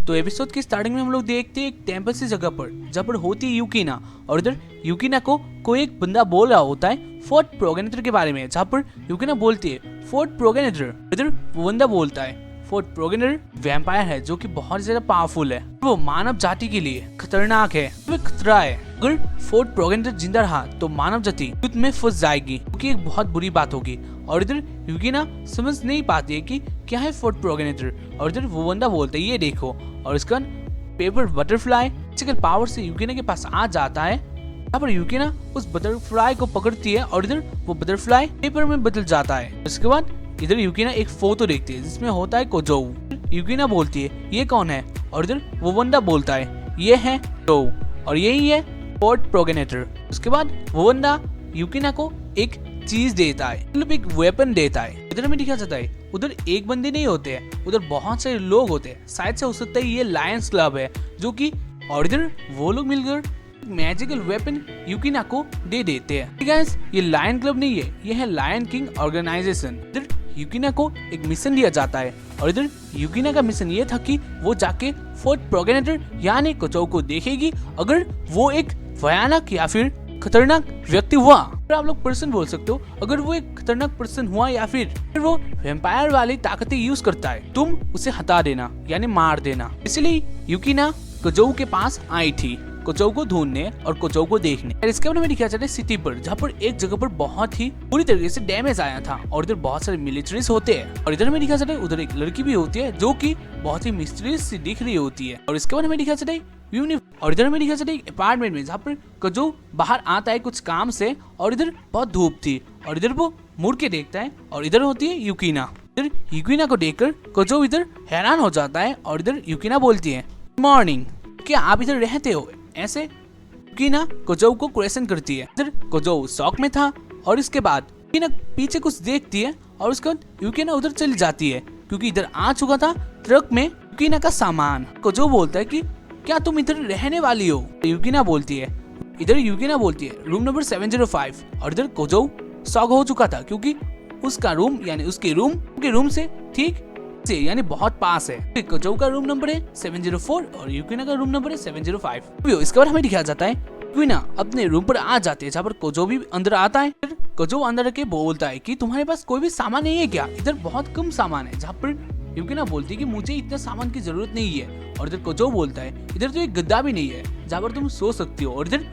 तो एपिसोड की स्टार्टिंग में हम लोग देखते हैं एक टेम्पल सी जगह पर जहाँ पर होती है यूकिना, और इधर यूकिना को कोई एक बंदा बोल रहा होता है फोर्थ प्रोगेनेटर के बारे में, जहाँ पर यूकिना बोलती है फोर्थ प्रोगेनेटर। इधर वो बंदा बोलता है फोर्थ प्रोगेनेटर वैम्पायर है जो कि बहुत ज्यादा पावरफुल है, वो मानव जाति के लिए खतरनाक है, वो खतरा है। अगर फोर्थ प्रोगेनेटर जिंदा रहा तो मानव जाति युद्ध में फंस जाएगी, क्योंकि एक बहुत बुरी बात होगी। और इधर यूकिना समझ नहीं पाती है कि क्या है फोर्थ प्रोगेनेटर, और इधर वो बंदा बोलता है ये देखो, और इसका पेपर बटरफ्लाई मैजिकल पावर से यूकिना के पास आ जाता है। यहाँ पर यूकिना उस बटरफ्लाई को पकड़ती है और इधर वो बटरफ्लाई पेपर में बदल जाता है। उसके बाद इधर यूकिना एक फोटो देखती है जिसमें होता है कोजोऊ। यूकिना बोलती है ये कौन है, और इधर वो बंदा बोलता है ये है कोजोऊ और यही है फोर्थ प्रोगेनेटर। उसके बाद वो बंदा यूकिना को एक चीज देता है, मतलब एक वेपन देता है। इधर में दिखा जाता है उधर एक बंदे नहीं होते हैं, उधर बहुत सारे लोग होते हैं, शायद से हो सकता है ये लायंस क्लब है जो कि, और इधर वो लोग मिलकर मैजिकल वेपन यूकिना को दे देते हैं। गाइस ये लायन क्लब नहीं है, ये है लायन किंग ऑर्गेनाइजेशन। इधर यूकिना को एक मिशन दिया जाता है, और इधर यूकिना का मिशन ये था कि वो जाके फोर्थ प्रोगेनेटर यानी कोजोऊ को देखेगी अगर वो एक भयानक या फिर खतरनाक व्यक्ति हुआ। आप लोग पर्सन बोल सकते हो, अगर वो एक खतरनाक पर्सन हुआ या फिर वो वैम्पायर वाली ताकतें यूज करता है, तुम उसे हटा देना यानी मार देना। इसलिए यूकिना कोजोऊ के पास आई थी कोजोऊ को ढूंढने और कोजोऊ को देखने। और इसके बारे में दिखाया जाता है सिटी पर, जहाँ पर एक जगह पर बहुत ही पूरी तरीके से डैमेज आया था, और इधर बहुत सारे मिलिट्रीज होते हैं। और इधर में दिखाया जाता है उधर एक लड़की भी होती है जो कि बहुत ही मिस्टीरियस सी दिख रही होती है। और इसके बारे में दिखाया जाता है और इधर में दिखाया जाता है अपार्टमेंट में, जहाँ पर कोजोऊ बाहर आता है कुछ काम से, और इधर बहुत धूप थी, और इधर वो मुड़ के देखता है और इधर होती है यूकिना। इधर यूकिना को देखकर कोजोऊ इधर हैरान हो जाता है, और इधर यूकिना बोलती है मॉर्निंग, क्या आप इधर रहते हो? ऐसे यूकिना कोजोऊ को क्वेश्चन करती है। इधर कोजोऊ शॉक में था, और इसके बाद यूकिना पीछे कुछ देखती है, और उसके बाद यूकिना उधर चली जाती है क्योंकि इधर आ चुका था ट्रक में यूकिना का सामान। कोजोऊ बोलता है कि क्या तुम इधर रहने वाली हो? यूकिना बोलती है रूम नंबर 705, और इधर कोजोऊ शॉक हो चुका था क्योंकि उसका रूम यानी उसके रूम से ठीक से यानी बहुत पास है। कोजोऊ का रूम नंबर है 704 और यूकिना का रूम नंबर है 705। इसके बाद हमें दिखाया जाता है यूकिना अपने रूम पर आ जाती है, जहाँ पर कोजोऊ भी अंदर आता है। फिर कोजोऊ अंदर के बोलता है कि तुम्हारे पास कोई भी सामान नहीं है क्या? इधर बहुत कम सामान है। जहाँ पर यूकिना बोलती है कि मुझे इतना सामान की जरूरत नहीं है, और इधर कोजोऊ बोलता है इधर तो एक गद्दा भी नहीं है जहाँ पर तुम सो सकती हो। और इधर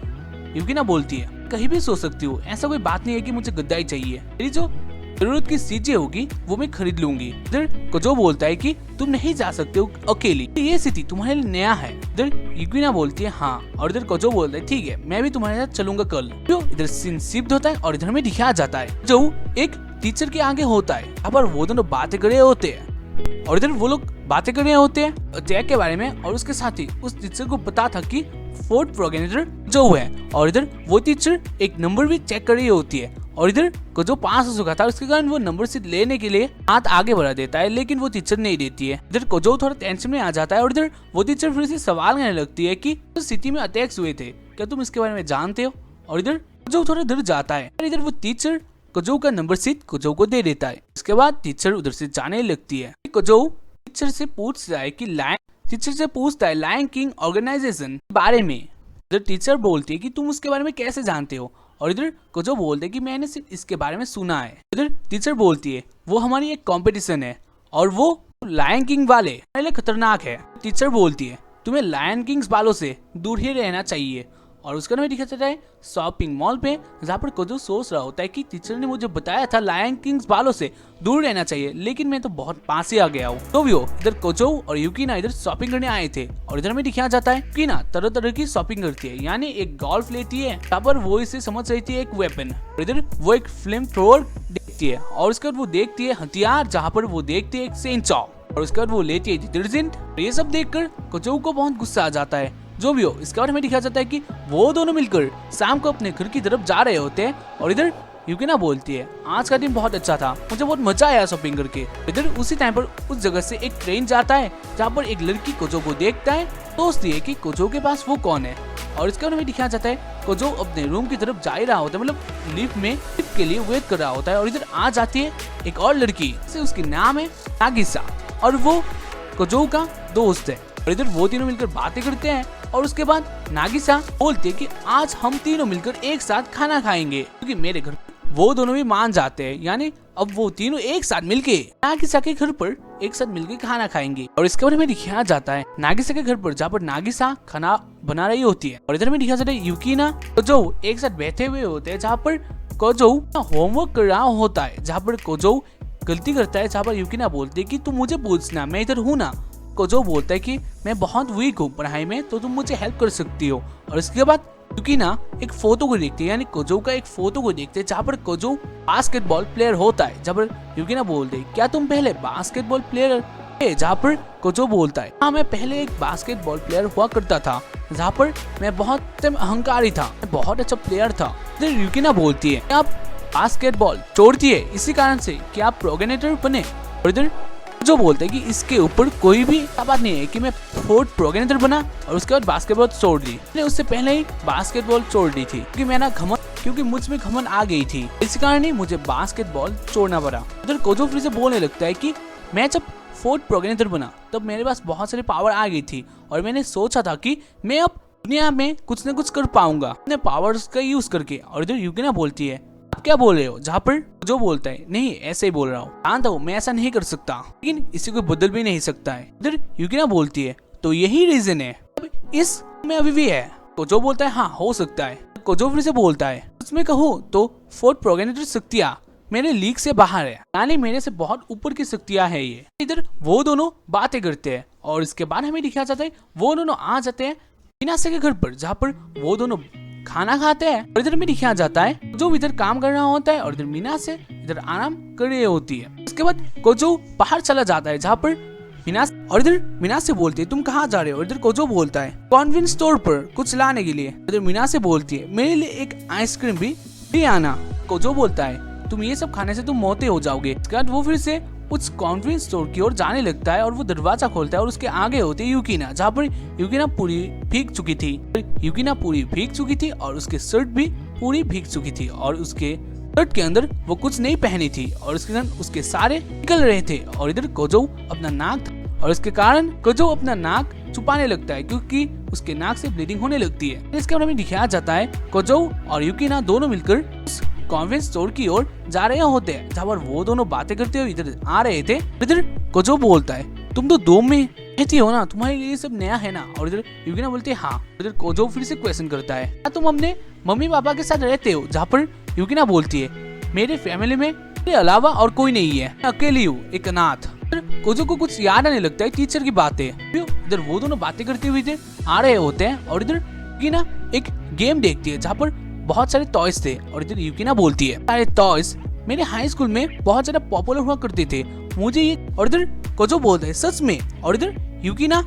यूकिना बोलती है कहीं भी सो सकती हो, ऐसा कोई बात नहीं है कि मुझे गद्दा ही चाहिए, मेरी जो जरूरत की चीजें होगी वो मैं खरीद लूंगी। इधर कोजोऊ बोलता है कि तुम नहीं जा सकते हो अकेली, ये सिटी तुम्हारे लिए नया है। इधर यूकिना बोलती है हाँ, और इधर कोजोऊ बोलता है ठीक है मैं भी तुम्हारे साथ चलूंगा कल। तो इधर सीन शिफ्ट होता है, और इधर में दिखाया जाता है जो एक टीचर के आगे होता है, यहाँ पर वो दोनों बातें कर रहे होते हैं, और इधर वो लोग बातें कर रहे होते हैं जैक के बारे में, और उसके साथ ही उस टीचर को पता था कि फोर्थ प्रोगेनेटर जो है, और इधर वो टीचर एक नंबर भी चेक कर रही होती है, और इधर को जो पास हो चुका था उसके कारण वो नंबर सीट लेने के लिए हाथ आगे बढ़ा देता है, लेकिन वो टीचर नहीं देती है। इधर को जो थोड़ा टेंशन में आ जाता है, और इधर वो टीचर फिर से सवाल करने लगती है कि तो सिटी में अटैक्स हुए थे, क्या तुम इसके बारे में जानते हो? और इधर जो थोड़ा डर जाता है, और इधर वो टीचर कोजोऊ का नंबर सीट कोजोऊ को दे देता है। इसके बाद टीचर उधर से जाने लगती है। कोजोऊ टीचर से पूछता है लायन किंग ऑर्गेनाइजेशन के बारे में। इधर टीचर बोलती है कि तुम उसके बारे में कैसे जानते हो? और इधर कोजोऊ बोलते है कि मैंने सिर्फ इसके बारे में सुना है। इधर टीचर बोलती है वो हमारी एक कंपटीशन है, और वो लायन किंग वाले पहले खतरनाक है। टीचर बोलती है तुम्हें लायन किंग्स वालों से दूर ही रहना चाहिए। और उसका नाम दिखा जाता है शॉपिंग मॉल पे, जहाँ पर कोजोऊ सोच रहा होता है कि टीचर ने मुझे बताया था लायन किंग्स वालों से दूर रहना चाहिए, लेकिन मैं तो बहुत पास ही आ गया हूँ। तो भी इधर कोजोऊ और यूकिना इधर शॉपिंग करने आए थे, और इधर में दिखाया जाता है यूकिना तरह तरह की शॉपिंग करती है, यानी एक गोल्फ लेती है, जहाँ पर वो इसे समझ रही थी एक वेपन, और इधर वो एक फ्लेम थ्रोअर देखती है, और उसके बाद वो देखती है हथियार, जहाँ पर वो देखती है एक सेंचॉ, और उसके बाद वो लेती है डिटर्जेंट। ये सब देखकर कोजोऊ को बहुत गुस्सा आ जाता है। जो भी हो इसके बारे में दिखाया जाता है कि वो दोनों मिलकर शाम को अपने घर की तरफ जा रहे होते हैं, और इधर यूकिना बोलती है आज का दिन बहुत अच्छा था, मुझे बहुत मजा आया शॉपिंग करके। इधर उसी टाइम पर उस जगह से एक ट्रेन जाता है, जहाँ पर एक लड़की कोजोऊ को देखता है, सोचती है कि कोजोऊ के पास वो कौन है, और इसके बारे में दिखाया जाता है कोजोऊ अपने रूम की तरफ जा ही रहा होता है, मतलब लिफ्ट के लिए वेट कर रहा होता है, और इधर आ जाती है एक और लड़की, उसकी नाम है नागिसा, और वो कोजोऊ का दोस्त है। और इधर वो तीनों मिलकर बातें करते हैं और उसके बाद नागिसा बोलती है कि आज हम तीनों मिलकर एक साथ खाना खाएंगे, क्योंकि मेरे घर वो दोनों भी मान जाते हैं। यानी अब वो तीनों एक साथ मिलके नागिसा के घर पर एक साथ मिलके खाना खाएंगे। और इसके बारे में दिखाया जाता है नागिसा के घर पर, जहाँ पर नागिसा खाना बना रही होती है। और इधर में दिखाया जाता है यूकिना कोजो एक साथ बैठे हुए होते हैं, जहाँ पर कोजो होमवर्क कर रहा होता है, जहाँ पर कोजो गलती करता है, जहाँ पर यूकिना बोलती है कि तुम मुझे पूछना, मैं इधर हूँ ना। कोजो बोलता है कि मैं बहुत वीक हूँ पढ़ाई में, तो तुम मुझे हेल्प कर सकती हो। और इसके बाद यूकिना एक फोटो को देखती है, यानी कोजो का एक फोटो को देखते हैं, जहाँ पर कोजो बास्केटबॉल प्लेयर होता है। जहाँ पर यूकिना बोलते है क्या तुम पहले बास्केटबॉल प्लेयर है? जहाँ पर कोजो बोलता है हाँ, मैं पहले एक बास्केटबॉल प्लेयर हुआ करता था, जहाँ पर मैं बहुत अहंकारी था, मैं बहुत अच्छा प्लेयर था। फिर यूकिना बोलती है आप बास्केटबॉल छोड़ती है इसी कारण से कि आप प्रोगेनेटर बने। और इधर जो बोलते हैं कि इसके ऊपर कोई भी बात नहीं है कि मैं फोर्थ प्रोगेनेटर बना और उसके बाद बास्केटबॉल छोड़ दी। मैंने उससे पहले ही बास्केटबॉल छोड़ दी थी क्योंकि मुझ में घमंड आ गई थी, इस कारण ही मुझे बास्केटबॉल छोड़ना पड़ा। उधर कोजो फिर से बोलने लगता है कि मैं जब फोर्थ प्रोगेनेटर बना तब मेरे पास बहुत सारी पावर आ गई थी और मैंने सोचा था कि मैं अब दुनिया में कुछ न कुछ कर पाऊंगा अपने पावर्स का यूज करके। और इधर यूकिना बोलती है आप क्या बोल रहे हो? जहाँ पर जो बोलता है नहीं ऐसे ही बोल रहा हूँ, जानता हूँ मैं ऐसा नहीं कर सकता, लेकिन इसी को बदल भी नहीं सकता है। इधर यूकिना बोलती है तो यही रीजन है, अब इस में अभी भी है। कोजो बोलता है हाँ हो सकता है। कोजो फिर से बोलता है उसमें कहूँ तो फोर्थ प्रोगेनेटर शक्तियाँ मेरे लीग से बाहर है, यानी मेरे से बहुत ऊपर की शक्तियाँ है ये। इधर वो दोनों बातें करते हैं और इसके बाद हमें दिखाया जाता है वो दोनों आ जाते हैं मीनासे के घर पर, जहाँ पर वो दोनों खाना खाते हैं। और इधर में दिखाया जाता है जो इधर काम कर रहा होता है और इधर मीनासे इधर आराम कर रही होती है। उसके बाद कोजो बाहर चला जाता है, जहाँ पर मीनासे बोलती है तुम कहाँ जा रहे हो? और इधर कोजो बोलता है कॉन्वेंस स्टोर पर कुछ लाने के लिए। इधर मीनासे बोलती है मेरे लिए एक आइसक्रीम भी ले आना। कोजो बोलता है तुम ये सब खाने से तुम मोटे हो जाओगे। इसके बाद वो फिर से उस कॉन्वेंस स्टोर की ओर जाने लगता है और वो दरवाजा खोलता है और उसके आगे होती है यूकिना, जहाँ पर यूकिना पूरी भीग चुकी थी और उसके शर्ट भी पूरी भीग चुकी थी और उसके शर्ट के अंदर वो कुछ नहीं पहनी थी और उसके सारे निकल रहे थे। और इधर कोजो अपना नाक और इसके कारण कोजो अपना नाक छुपाने लगता है क्योंकि उसके नाक से ब्लीडिंग होने लगती है। इसके बारे में दिखाया जाता है कोजो और यूकिना दोनों मिलकर कॉन्वेंस स्टोर की ओर जा रहे होते हैं, जहाँ पर वो दोनों बातें करते हुए इधर आ रहे थे। इधर कोजो बोलता है तुम तो डोम में रहती हो ना, तुम्हारे लिए सब नया है ना? और इधर यूकिना बोलती है हाँ। इधर कोजो फिर से क्वेश्चन करता है क्या तुम अपने मम्मी पापा के साथ रहते हो? जहाँ पर यूकिना बोलती है मेरे फैमिली में मेरे अलावा और कोई नहीं है, मैं अकेली हूँ एक अनाथ। कोजो को कुछ याद आने लगता है टीचर की बातें। इधर वो दोनों बातें करते हुए इधर आ रहे होते हैं और इधर यूकिना एक गेम देखती है जहाँ पर बहुत सारे टॉयज थे। और इधर यूकिना बोलती है सारे टॉयज मेरे हाई स्कूल में बहुत ज्यादा पॉपुलर हुआ करते थे, मुझे ये। और इधर कोजो बोलता है सच में? और इधर यूकिना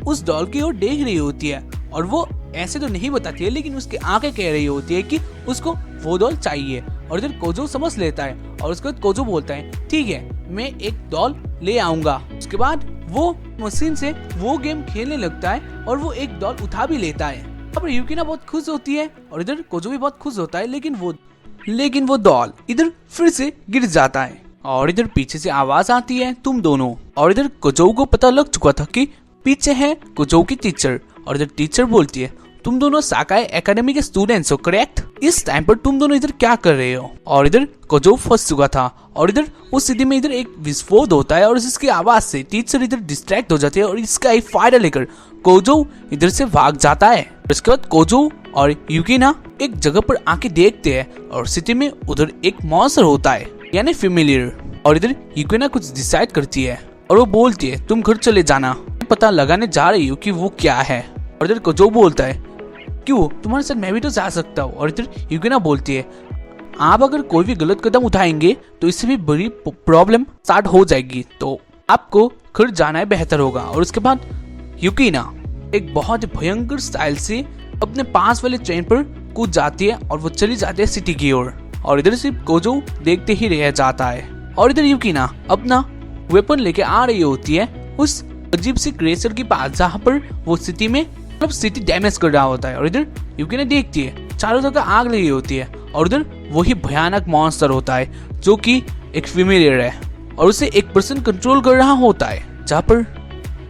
उस डॉल की ओर देख रही होती है और वो ऐसे तो नहीं बताती है, लेकिन उसकी आंखें कह रही होती है कि उसको वो डॉल चाहिए। और इधर कोजो समझ लेता है और उसके बाद कोजो बोलता है ठीक है मैं एक डॉल ले आऊंगा। उसके बाद वो मशीन से वो गेम खेलने लगता है और वो एक डॉल उठा भी लेता है। अब यूकिना बहुत खुश होती है और इधर कोजो भी बहुत खुश होता है, लेकिन वो डॉल इधर फिर से गिर जाता है और इधर पीछे से आवाज आती है तुम दोनों। और इधर कोजो को पता लग चुका था कि पीछे है कोजो की टीचर। और इधर टीचर बोलती है तुम दोनों साकाई एकेडमी के स्टूडेंट्स हो करेक्ट? इस टाइम पर तुम दोनों इधर क्या कर रहे हो? और इधर कोजो फंस चुका था और इधर उस स्थिति में इधर एक विस्फोट होता है और इसकी आवाज से टीचर इधर डिस्ट्रैक्ट हो जाती है और इसका एक फायदा लेकर कोजो इधर से भाग जाता है। इसके बाद कोजो और यूकिना एक जगह पर आके देखते हैं और सिटी में उधर एक मॉन्स्टर होता है यानी फेमिलियर। और इधर यूकिना कुछ डिसाइड करती है और वो बोलती है तुम घर चले जाना, पता लगाने जा रही हूँ कि वो क्या है। और इधर कोजो बोलता है क्यों तुम्हारे साथ मैं भी तो जा सकता हूँ। और इधर यूकिना बोलती है आप अगर कोई भी गलत कदम उठाएंगे तो इससे भी बड़ी प्रॉब्लम स्टार्ट हो जाएगी, तो आपको घर जाना है बेहतर होगा। और उसके बाद यूकिना एक बहुत भयंकर स्टाइल से अपने पास वाले ट्रेन पर कूद जाती है और वो चली जाती है सिटी की ओर। और इधर सिर्फ कोजो देखते ही रह जाता है। और इधर यूकिना अपना वेपन लेके आ रही होती है उस अजीब सी क्रेचर के पास, जहाँ पर वो सिटी में सिटी डैमेज कर रहा होता है। और इधर यूकिना देखती है चारों तरफ आग लगी होती है और उधर वही भयानक मॉन्स्टर होता है जो कि एक फीमेल है और उसे एक पर्सन कंट्रोल कर रहा होता है, जहाँ पर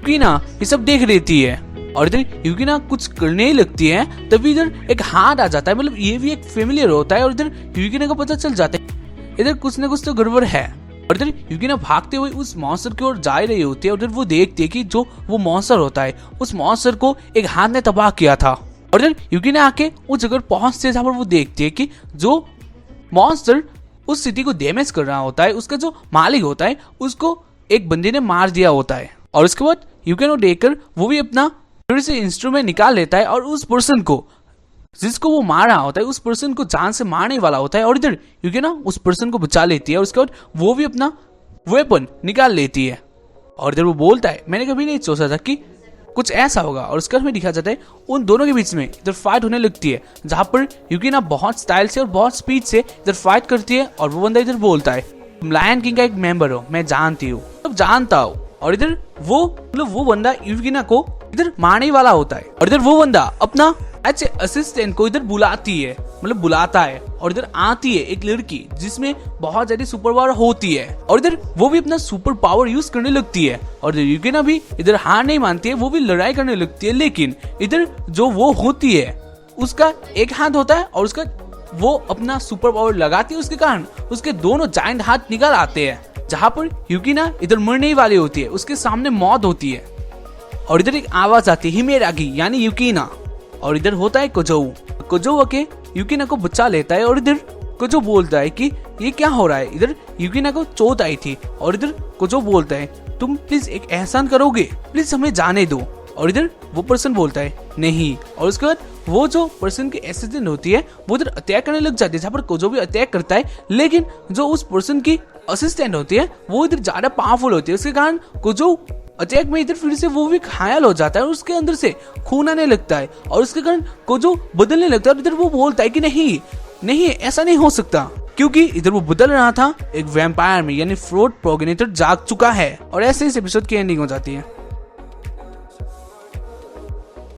यूकिना ये सब देख लेती है और इधर यूकिना कुछ करने ही लगती है। तभी इधर एक हाथ आ जाता है, मतलब ये भी एक फेमिलियर होता है और इधर यूकिना को पता चल जाता है इधर कुछ ना कुछ तो गड़बड़ है। और इधर यूकिना भागते हुए उस मॉन्स्टर की ओर जा रही होती है और इधर वो देखती है कि जो वो मॉन्स्टर होता है उस मॉन्स्टर को एक हाथ ने तबाह किया था। और इधर यूकिना आके उस जगह पहुंचते है जहाँ पर वो देखती है कि जो मॉन्स्टर उस सिटी को डैमेज कर रहा होता है उसका जो मालिक होता है उसको एक बंदे ने मार दिया होता है। और उसके बाद यूकिना देखकर वो भी अपना फिर से इंस्ट्रूमेंट निकाल लेता है और उस पर्सन को जिसको वो मार रहा होता है उस पर्सन को जान से मारने वाला होता है। और इधर यूकिना उस पर्सन को बचा लेती है और उसके बाद वो भी अपना वेपन निकाल लेती है। और इधर वो बोलता है मैंने कभी नहीं सोचा था कि कुछ ऐसा होगा। और उसके बाद में दिखा जाता है उन दोनों के बीच में इधर फाइट होने लगती है जहाँ पर यूकिना बहुत स्टाइल से और बहुत स्पीड से इधर फाइट करती है। और वो बंदा इधर बोलता है तुम लायन किंग का एक मेंबर हो, मैं जानती हूँ, अब जानता हूँ। और इधर वो मतलब वो बंदा यूकिना को इधर मारने वाला होता है। और इधर वो बंदा अपना अच्छे असिस्टेंट को इधर बुलाती है, मतलब बुलाता है। और इधर आती है एक लड़की जिसमें बहुत ज्यादा सुपर पावर होती है और इधर वो भी अपना सुपर पावर यूज करने लगती है। और इधर यूकिना भी इधर हार नहीं मानती है, वो भी लड़ाई करने लगती है। लेकिन इधर जो वो होती है उसका एक हाथ होता है और उसका वो अपना सुपर पावर लगाती है, उसके कारण उसके दोनों जायंट हाथ निकल आते हैं। जहाँ पर यूकिना इधर मरने वाली होती है, उसके सामने मौत होती है। और इधर एक आवाज आती है हिमेरागी यानी यूकिना। और इधर होता है कोजो आके यूकिना को बचा लेता है। और इधर कोजो बोलता है कि ये क्या हो रहा है, इधर यूकिना को चोट आई थी। और इधर कोजो बोलता है तुम प्लीज एक एहसान करोगे, प्लीज हमें जाने दो। और इधर वो पर्सन बोलता है नहीं। और उसके बाद वो जो पर्सन की असिस्टेंट होती है वो इधर अटैक करने लग जाती है, जहाँ पर कोजो भी अटैक करता है। लेकिन जो उस पर्सन की असिस्टेंट होती है वो इधर ज्यादा पावरफुल होती है, उसके कारण कोजो अटैक में इधर फिर से वो भी घायल हो जाता है और उसके अंदर से खून आने लगता है। और उसके कारण कोजो बदलने लगता है। और इधर वो बोलता है कि नहीं नहीं ऐसा नहीं हो सकता, क्योंकि इधर वो बदल रहा था एक वैम्पायर में, यानी फ्रोड प्रोगेनेटर जाग चुका है। और ऐसे इस एपिसोड की एंडिंग हो जाती है।